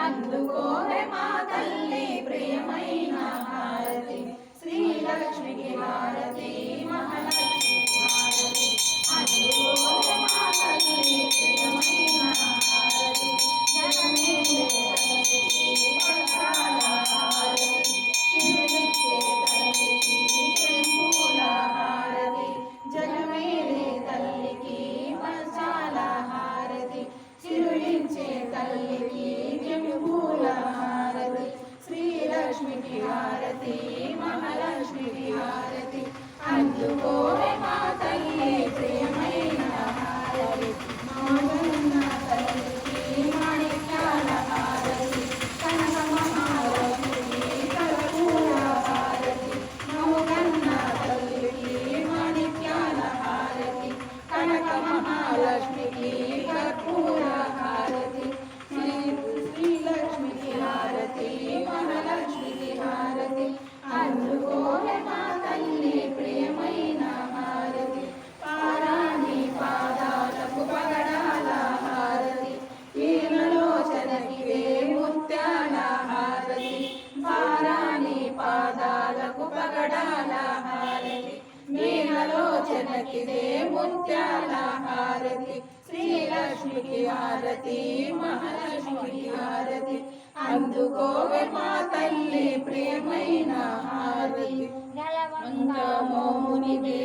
అందుకోవే మా తల్లి ప్రియమైన హారతి శ్రీలక్ష్మికి హారతి మహాలక్ష్మికి హారతి అందుకోవే మా తల్లి ప్రియమైన హారతి జగమేలే తల్లికి పట్టాల హారతి చిరులిచ్చే తల్లికి చెంపుల హారతి జగమేలే తల్లికి పట్టాల హారతి చిరులించే తల్లికి చెంపుల హారతి శ్రీలక్ష్మికి హారతి మహాలక్ష్మికి హారతి అందుకోవే మా తల్లి ప్రియమైన హారతి మాగన్న తల్లికి మాణిక్యాల హారతి కనక మహాలక్ష్మికి కర్పూర హారతి మౌగన్న తల్లికి మాణిక్యాల హారతి కనక మహాలక్ష్మికి కర్పూర హారతి శ్రీలక్ష్మికి హారతి మహాలక్ష్మికి హారతి అందుకోవే మా తల్లి ప్రియమైన హారతి పారాణి పాదాలకు పగడాల హారతి వీణలోచనకివే ముత్యాల హారతి పారాణి పాదాలకు పగడాల హారతి వీణలోచనకిదే ముత్యాల హారతి శ్రీలక్ష్మికి హారతి మహాలక్ష్మికి హారతి అందుకోవే మా తల్లి ప్రియమైన హారతి మంగమోమునిదే